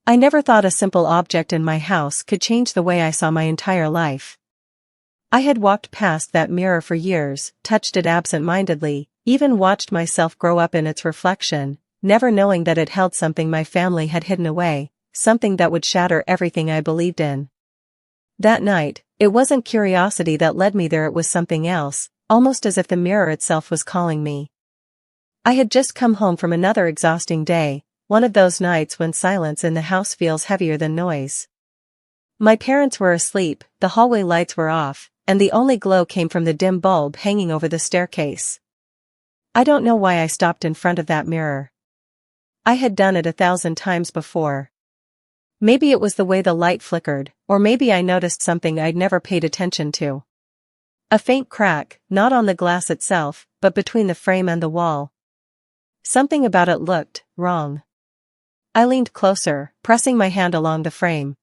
I never thought a simple object in my house could change the way I saw my entire life. I had walked past that mirror for years, touched it absent-mindedly, even watched myself grow up in its reflection, never knowing that it held something my family had hidden away, something that would shatter everything I believed in. That night, it wasn't curiosity that led me there, it was something else, almost as if the mirror itself was calling me. I had just come home from another exhausting day, one of those nights when silence in the house feels heavier than noise. My parents were asleep, the hallway lights were off, and the only glow came from the dim bulb hanging over the staircase. I don't know why I stopped in front of that mirror. I had done it 1,000 times before. Maybe it was the way the light flickered, or maybe I noticed something I'd never paid attention to. A faint crack, not on the glass itself, but between the frame and the wall. Something about it looked wrong. I leaned closer, pressing my hand along the frame.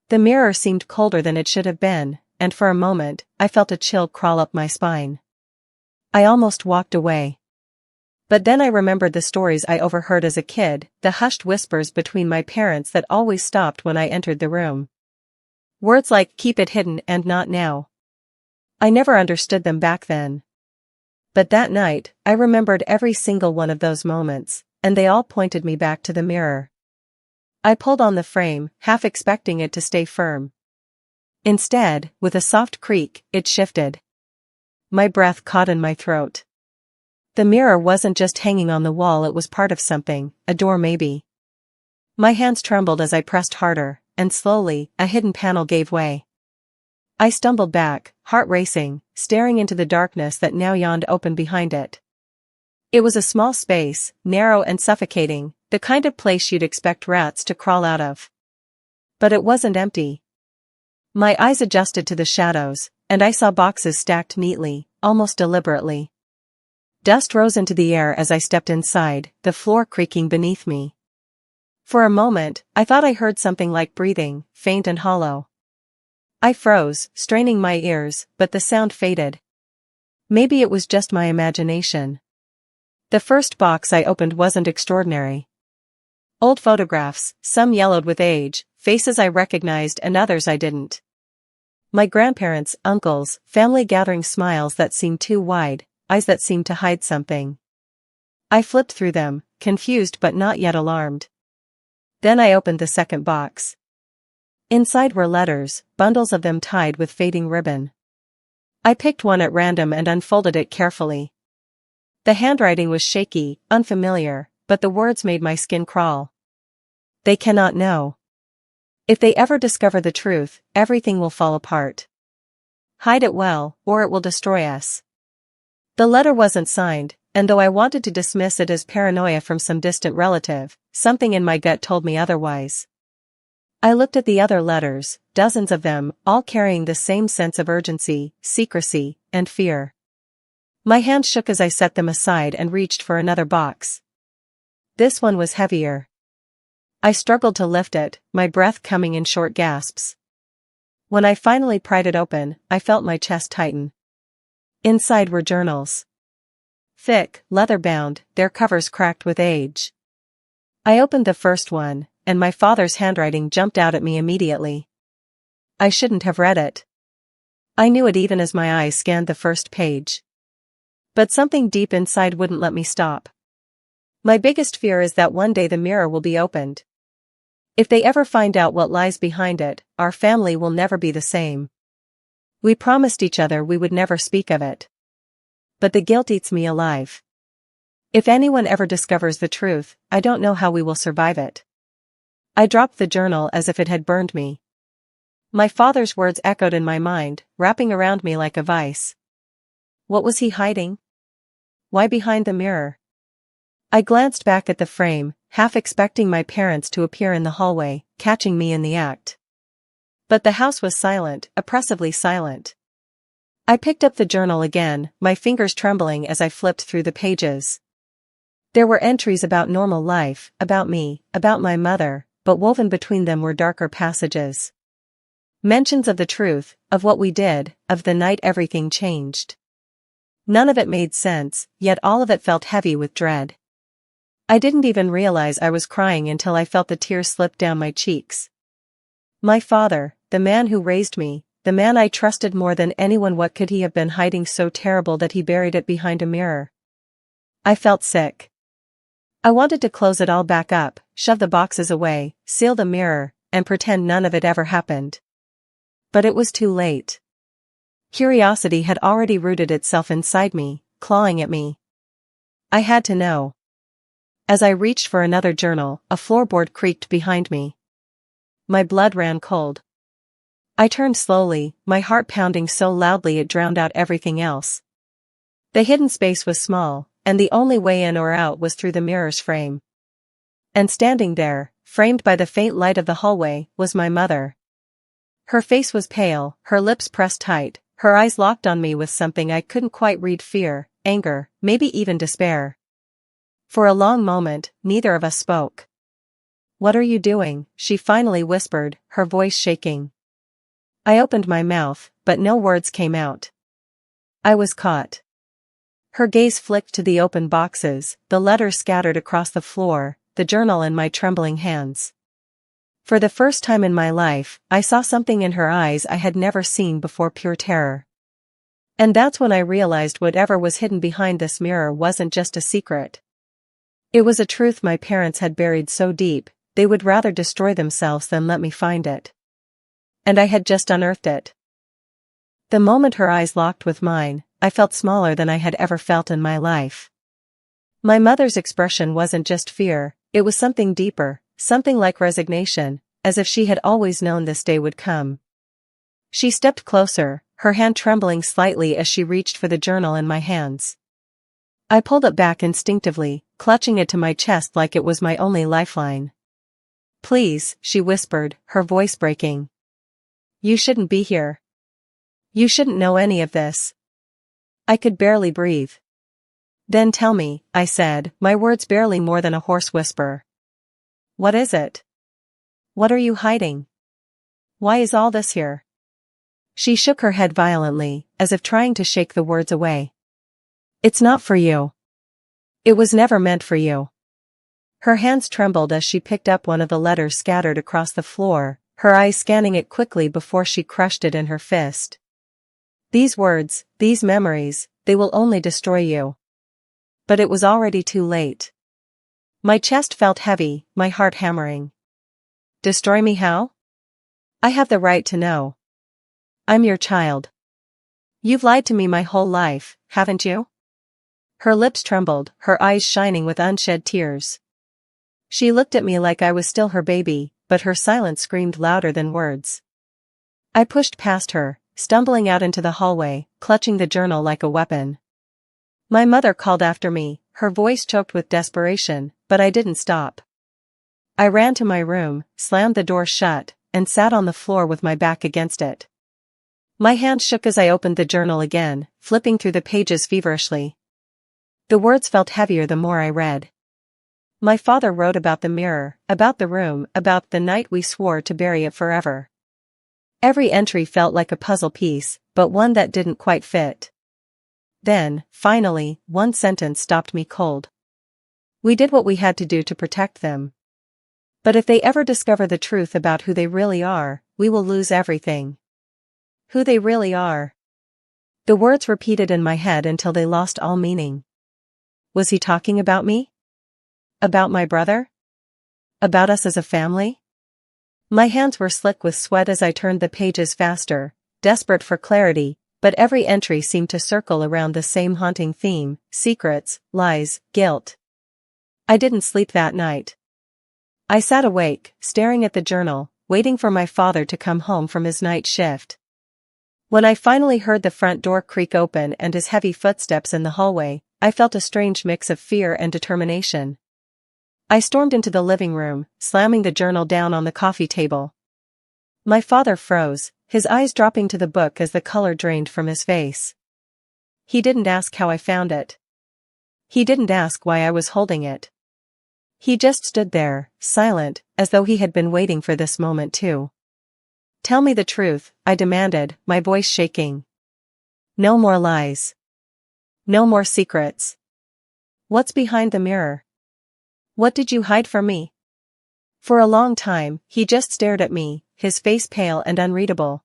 The mirror seemed colder than it should have been, and for a moment, I felt a chill crawl up my spine. I almost walked away. But then I remembered the stories I overheard as a kid, the hushed whispers between my parents that always stopped when I entered the room. Words like "keep it hidden" and "not now." I never understood them back then. But that night, I remembered every single one of those moments, and they all pointed me back to the mirror. I pulled on the frame, half expecting it to stay firm. Instead, with a soft creak, it shifted. My breath caught in my throat. The mirror wasn't just hanging on the wall, it was part of something, a door maybe. My hands trembled as I pressed harder, and slowly, a hidden panel gave way. I stumbled back, heart racing, staring into the darkness that now yawned open behind it. It was a small space, narrow and suffocating, the kind of place you'd expect rats to crawl out of. But it wasn't empty. My eyes adjusted to the shadows, and I saw boxes stacked neatly, almost deliberately. Dust rose into the air as I stepped inside, the floor creaking beneath me. For a moment, I thought I heard something like breathing, faint and hollow. I froze, straining my ears, but the sound faded. Maybe it was just my imagination. The first box I opened wasn't extraordinary. Old photographs, some yellowed with age, faces I recognized and others I didn't. My grandparents, uncles, family gathering, smiles that seemed too wide, eyes that seemed to hide something. I flipped through them, confused but not yet alarmed. Then I opened the second box. Inside were letters, bundles of them tied with fading ribbon. I picked one at random and unfolded it carefully. The handwriting was shaky, unfamiliar, but the words made my skin crawl. They cannot know. If they ever discover the truth, everything will fall apart. Hide it well, or it will destroy us. The letter wasn't signed, and though I wanted to dismiss it as paranoia from some distant relative, something in my gut told me otherwise. I looked at the other letters, dozens of them, all carrying the same sense of urgency, secrecy, and fear. My hand shook as I set them aside and reached for another box. This one was heavier. I struggled to lift it, my breath coming in short gasps. When I finally pried it open, I felt my chest tighten. Inside were journals. Thick, leather-bound, their covers cracked with age. I opened the first one, and my father's handwriting jumped out at me immediately. I shouldn't have read it. I knew it even as my eyes scanned the first page. But something deep inside wouldn't let me stop. My biggest fear is that one day the mirror will be opened. If they ever find out what lies behind it, our family will never be the same. We promised each other we would never speak of it. But the guilt eats me alive. If anyone ever discovers the truth, I don't know how we will survive it. I dropped the journal as if it had burned me. My father's words echoed in my mind, wrapping around me like a vice. What was he hiding? Why behind the mirror? I glanced back at the frame, half expecting my parents to appear in the hallway, catching me in the act. But the house was silent, oppressively silent. I picked up the journal again, my fingers trembling as I flipped through the pages. There were entries about normal life, about me, about my mother, but woven between them were darker passages. Mentions of the truth, of what we did, of the night everything changed. None of it made sense, yet all of it felt heavy with dread. I didn't even realize I was crying until I felt the tears slip down my cheeks. My father, the man who raised me, the man I trusted more than anyone, what could he have been hiding so terrible that he buried it behind a mirror? I felt sick. I wanted to close it all back up, shove the boxes away, seal the mirror, and pretend none of it ever happened. But it was too late. Curiosity had already rooted itself inside me, clawing at me. I had to know. As I reached for another journal, a floorboard creaked behind me. My blood ran cold. I turned slowly, my heart pounding so loudly it drowned out everything else. The hidden space was small, and the only way in or out was through the mirror's frame. And standing there, framed by the faint light of the hallway, was my mother. Her face was pale, her lips pressed tight, her eyes locked on me with something I couldn't quite read: fear, anger, maybe even despair. For a long moment, neither of us spoke. "What are you doing?" she finally whispered, her voice shaking. I opened my mouth, but no words came out. I was caught. Her gaze flicked to the open boxes, the letters scattered across the floor, the journal in my trembling hands. For the first time in my life, I saw something in her eyes I had never seen before: pure terror. And that's when I realized whatever was hidden behind this mirror wasn't just a secret. It was a truth my parents had buried so deep, they would rather destroy themselves than let me find it. And I had just unearthed it. The moment her eyes locked with mine, I felt smaller than I had ever felt in my life. My mother's expression wasn't just fear, it was something deeper, something like resignation, as if she had always known this day would come. She stepped closer, her hand trembling slightly as she reached for the journal in my hands. I pulled it back instinctively, clutching it to my chest like it was my only lifeline. "Please," she whispered, her voice breaking. "You shouldn't be here. You shouldn't know any of this." I could barely breathe. "Then tell me," I said, my words barely more than a hoarse whisper. "What is it? What are you hiding? Why is all this here?" She shook her head violently, as if trying to shake the words away. "It's not for you. It was never meant for you." Her hands trembled as she picked up one of the letters scattered across the floor, her eyes scanning it quickly before she crushed it in her fist. "These words, these memories, they will only destroy you." But it was already too late. My chest felt heavy, my heart hammering. "Destroy me how? I have the right to know. I'm your child. You've lied to me my whole life, haven't you?" Her lips trembled, her eyes shining with unshed tears. She looked at me like I was still her baby, but her silence screamed louder than words. I pushed past her, stumbling out into the hallway, clutching the journal like a weapon. My mother called after me, her voice choked with desperation, but I didn't stop. I ran to my room, slammed the door shut, and sat on the floor with my back against it. My hands shook as I opened the journal again, flipping through the pages feverishly. The words felt heavier the more I read. My father wrote about the mirror, about the room, about the night we swore to bury it forever. Every entry felt like a puzzle piece, but one that didn't quite fit. Then, finally, one sentence stopped me cold. "We did what we had to do to protect them. But if they ever discover the truth about who they really are, we will lose everything." Who they really are. The words repeated in my head until they lost all meaning. Was he talking about me? About my brother? About us as a family? My hands were slick with sweat as I turned the pages faster, desperate for clarity, but every entry seemed to circle around the same haunting theme: secrets, lies, guilt. I didn't sleep that night. I sat awake, staring at the journal, waiting for my father to come home from his night shift. When I finally heard the front door creak open and his heavy footsteps in the hallway, I felt a strange mix of fear and determination. I stormed into the living room, slamming the journal down on the coffee table. My father froze, his eyes dropping to the book as the color drained from his face. He didn't ask how I found it. He didn't ask why I was holding it. He just stood there, silent, as though he had been waiting for this moment too. "Tell me the truth," I demanded, my voice shaking. "No more lies. No more secrets. What's behind the mirror?" What did you hide from me? For a long time, he just stared at me, his face pale and unreadable.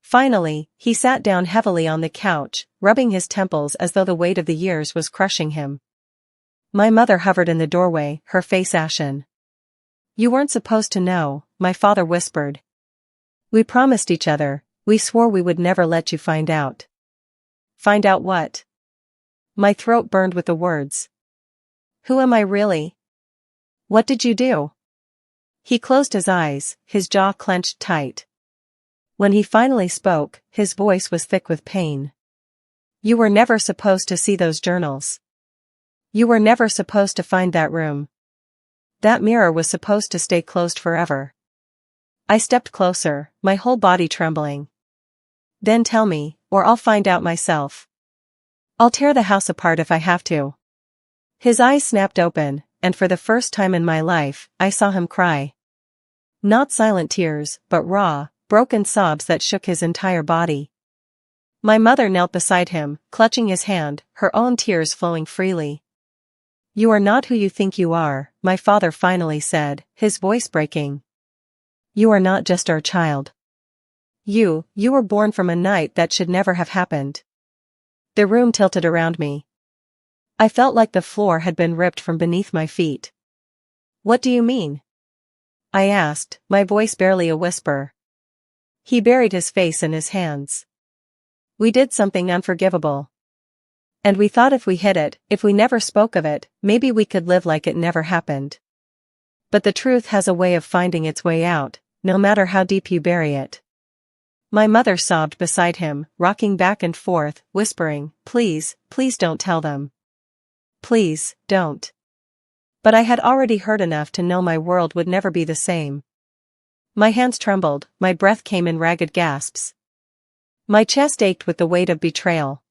Finally, he sat down heavily on the couch, rubbing his temples as though the weight of the years was crushing him. My mother hovered in the doorway, her face ashen. You weren't supposed to know, my father whispered. We promised each other, we swore we would never let you find out. Find out what? My throat burned with the words. Who am I really? What did you do? He closed his eyes, his jaw clenched tight. When he finally spoke, his voice was thick with pain. You were never supposed to see those journals. You were never supposed to find that room. That mirror was supposed to stay closed forever. I stepped closer, my whole body trembling. Then tell me, or I'll find out myself. I'll tear the house apart if I have to. His eyes snapped open, and for the first time in my life, I saw him cry. Not silent tears, but raw, broken sobs that shook his entire body. My mother knelt beside him, clutching his hand, her own tears flowing freely. You are not who you think you are, my father finally said, his voice breaking. You are not just our child. You were born from a night that should never have happened. The room tilted around me. I felt like the floor had been ripped from beneath my feet. What do you mean? I asked, my voice barely a whisper. He buried his face in his hands. We did something unforgivable. And we thought if we hid it, if we never spoke of it, maybe we could live like it never happened. But the truth has a way of finding its way out, no matter how deep you bury it. My mother sobbed beside him, rocking back and forth, whispering, please, please don't tell them. Please, don't. But I had already heard enough to know my world would never be the same. My hands trembled, my breath came in ragged gasps. My chest ached with the weight of betrayal.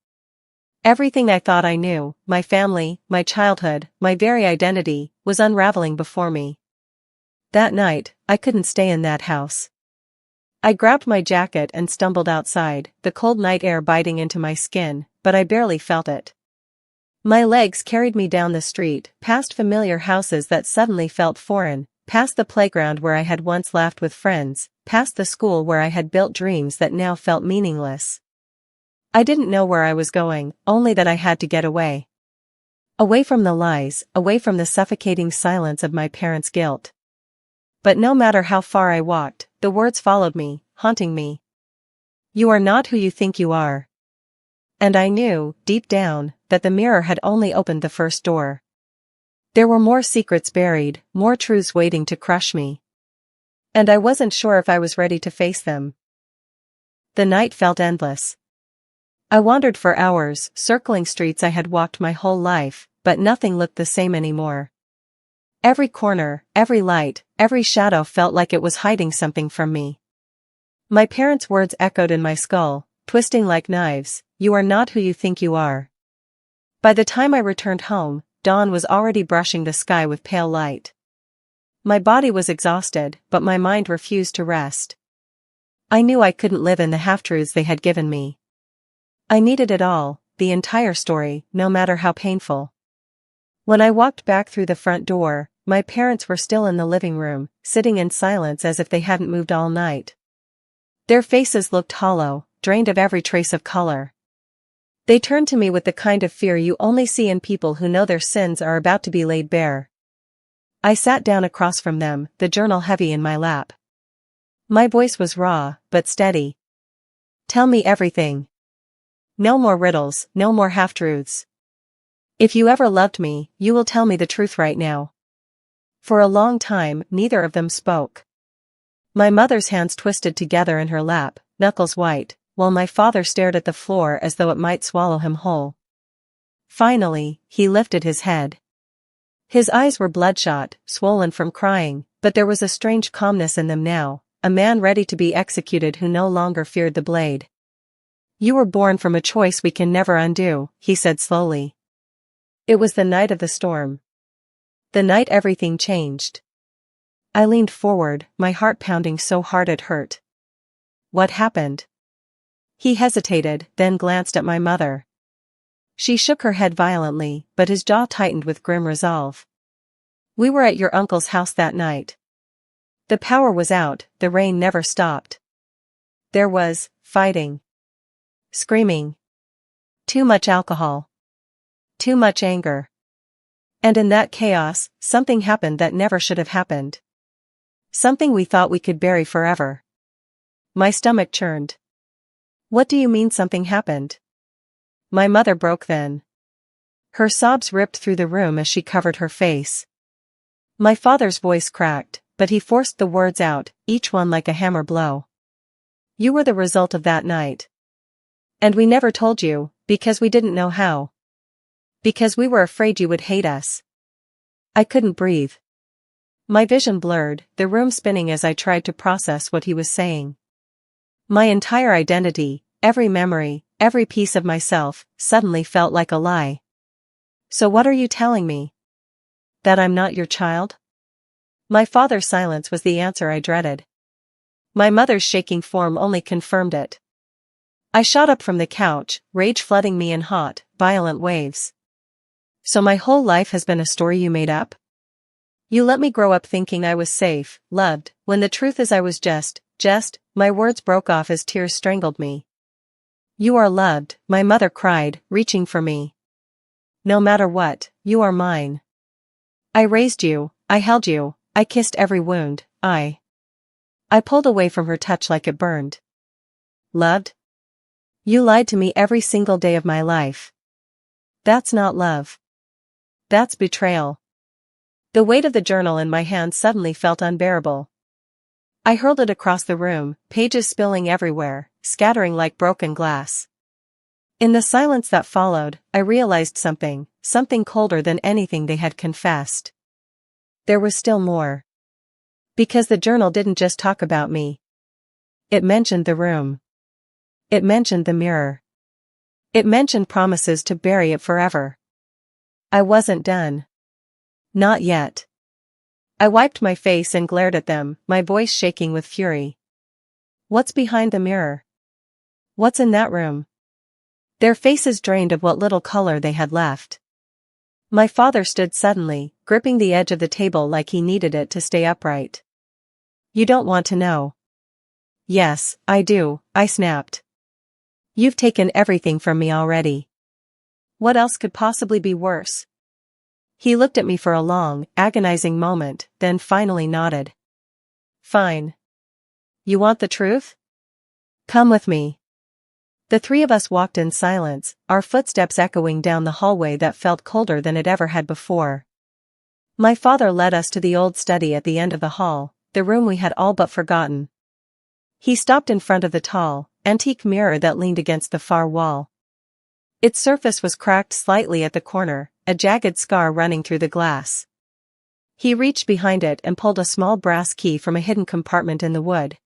Everything I thought I knew, my family, my childhood, my very identity, was unraveling before me. That night, I couldn't stay in that house. I grabbed my jacket and stumbled outside, the cold night air biting into my skin, but I barely felt it. My legs carried me down the street, past familiar houses that suddenly felt foreign, past the playground where I had once laughed with friends, past the school where I had built dreams that now felt meaningless. I didn't know where I was going, only that I had to get away. Away from the lies, away from the suffocating silence of my parents' guilt. But no matter how far I walked, the words followed me, haunting me. You are not who you think you are. And I knew, deep down, that the mirror had only opened the first door. There were more secrets buried, more truths waiting to crush me. And I wasn't sure if I was ready to face them. The night felt endless. I wandered for hours, circling streets I had walked my whole life, but nothing looked the same anymore. Every corner, every light, every shadow felt like it was hiding something from me. My parents' words echoed in my skull, twisting like knives, you are not who you think you are. By the time I returned home, dawn was already brushing the sky with pale light. My body was exhausted, but my mind refused to rest. I knew I couldn't live in the half-truths they had given me. I needed it all, the entire story, no matter how painful. When I walked back through the front door, my parents were still in the living room, sitting in silence as if they hadn't moved all night. Their faces looked hollow, drained of every trace of color. They turned to me with the kind of fear you only see in people who know their sins are about to be laid bare. I sat down across from them, the journal heavy in my lap. My voice was raw, but steady. Tell me everything. No more riddles, no more half-truths. If you ever loved me, you will tell me the truth right now. For a long time, neither of them spoke. My mother's hands twisted together in her lap, knuckles white, while my father stared at the floor as though it might swallow him whole. Finally, he lifted his head. His eyes were bloodshot, swollen from crying, but there was a strange calmness in them now, a man ready to be executed who no longer feared the blade. You were born from a choice we can never undo, he said slowly. It was the night of the storm. The night everything changed. I leaned forward, my heart pounding so hard it hurt. What happened? He hesitated, then glanced at my mother. She shook her head violently, but his jaw tightened with grim resolve. We were at your uncle's house that night. The power was out, the rain never stopped. There was fighting, screaming, too much alcohol, too much anger. And in that chaos, something happened that never should have happened. Something we thought we could bury forever. My stomach churned. What do you mean something happened? My mother broke then. Her sobs ripped through the room as she covered her face. My father's voice cracked, but he forced the words out, each one like a hammer blow. You were the result of that night. And we never told you, because we didn't know how. Because we were afraid you would hate us. I couldn't breathe. My vision blurred, the room spinning as I tried to process what he was saying. My entire identity, every memory, every piece of myself, suddenly felt like a lie. So what are you telling me? That I'm not your child? My father's silence was the answer I dreaded. My mother's shaking form only confirmed it. I shot up from the couch, rage flooding me in hot, violent waves. So my whole life has been a story you made up? You let me grow up thinking I was safe, loved, when the truth is I was just, my words broke off as tears strangled me. You are loved, my mother cried, reaching for me. No matter what, you are mine. I raised you, I held you, I kissed every wound, I pulled away from her touch like it burned. Loved? You lied to me every single day of my life. That's not love. That's betrayal. The weight of the journal in my hand suddenly felt unbearable. I hurled it across the room, pages spilling everywhere, scattering like broken glass. In the silence that followed, I realized something colder than anything they had confessed. There was still more. Because the journal didn't just talk about me. It mentioned the room. It mentioned the mirror. It mentioned promises to bury it forever. I wasn't done. Not yet. I wiped my face and glared at them, my voice shaking with fury. What's behind the mirror? What's in that room? Their faces drained of what little color they had left. My father stood suddenly, gripping the edge of the table like he needed it to stay upright. You don't want to know. Yes, I do, I snapped. You've taken everything from me already. What else could possibly be worse? He looked at me for a long, agonizing moment, then finally nodded. Fine. You want the truth? Come with me. The three of us walked in silence, our footsteps echoing down the hallway that felt colder than it ever had before. My father led us to the old study at the end of the hall, the room we had all but forgotten. He stopped in front of the tall, antique mirror that leaned against the far wall. Its surface was cracked slightly at the corner, a jagged scar running through the glass. He reached behind it and pulled a small brass key from a hidden compartment in the wood.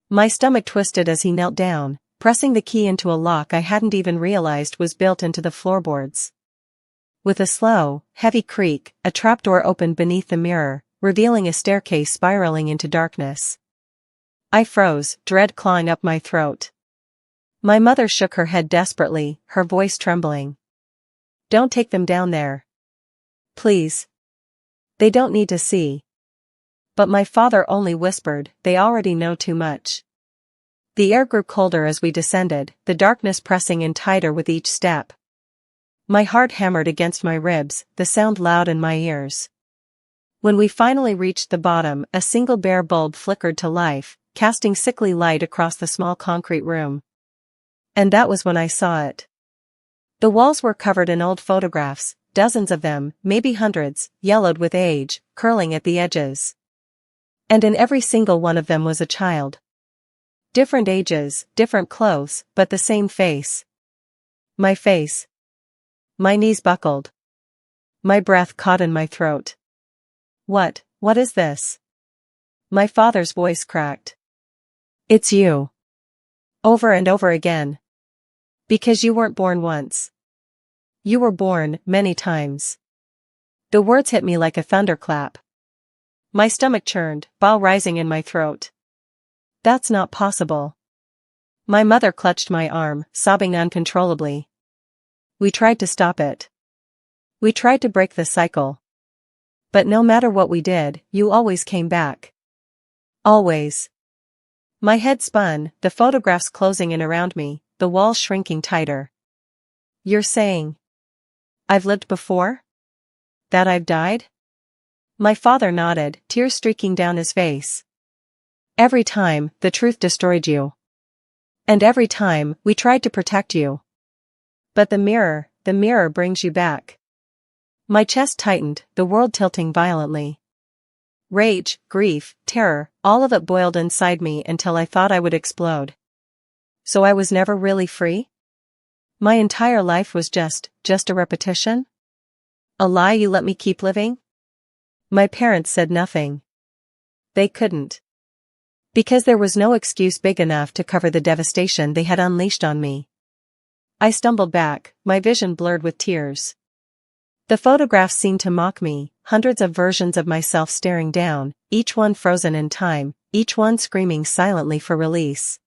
My stomach twisted as he knelt down, pressing the key into a lock I hadn't even realized was built into the floorboards. With a slow, heavy creak, a trapdoor opened beneath the mirror, revealing a staircase spiraling into darkness. I froze, dread clawing up my throat. My mother shook her head desperately, her voice trembling. Don't take them down there. Please. They don't need to see. But my father only whispered, they already know too much. The air grew colder as we descended, the darkness pressing in tighter with each step. My heart hammered against my ribs, the sound loud in my ears. When we finally reached the bottom, a single bare bulb flickered to life, casting sickly light across the small concrete room. And that was when I saw it. The walls were covered in old photographs, dozens of them, maybe hundreds, yellowed with age, curling at the edges. And in every single one of them was a child. Different ages, different clothes, but the same face. My face. My knees buckled. My breath caught in my throat. What is this? My father's voice cracked. It's you. Over and over again. Because you weren't born once. You were born many times. The words hit me like a thunderclap. My stomach churned, bile rising in my throat. That's not possible. My mother clutched my arm, sobbing uncontrollably. We tried to stop it. We tried to break the cycle. But no matter what we did, you always came back. Always. My head spun, the photographs closing in around me, the walls shrinking tighter. You're saying I've lived before? That I've died? My father nodded, tears streaking down his face. Every time, the truth destroyed you. And every time, we tried to protect you. But the mirror brings you back. My chest tightened, the world tilting violently. Rage, grief, terror, all of it boiled inside me until I thought I would explode. So I was never really free? My entire life was just a repetition? A lie you let me keep living? My parents said nothing. They couldn't. Because there was no excuse big enough to cover the devastation they had unleashed on me. I stumbled back, my vision blurred with tears. The photographs seemed to mock me, hundreds of versions of myself staring down, each one frozen in time, each one screaming silently for release.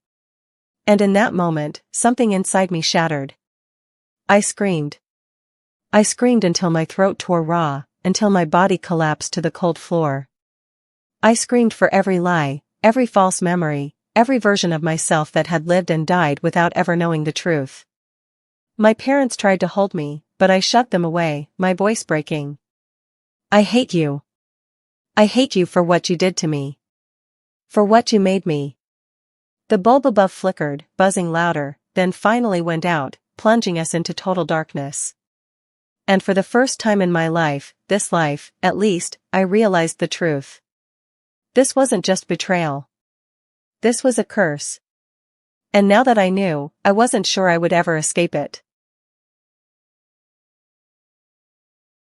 And in that moment, something inside me shattered. I screamed. I screamed until my throat tore raw, until my body collapsed to the cold floor. I screamed for every lie, every false memory, every version of myself that had lived and died without ever knowing the truth. My parents tried to hold me, but I shoved them away, my voice breaking. I hate you. I hate you for what you did to me. For what you made me. The bulb above flickered, buzzing louder, then finally went out, plunging us into total darkness. And for the first time in my life, this life, at least, I realized the truth. This wasn't just betrayal. This was a curse. And now that I knew, I wasn't sure I would ever escape it.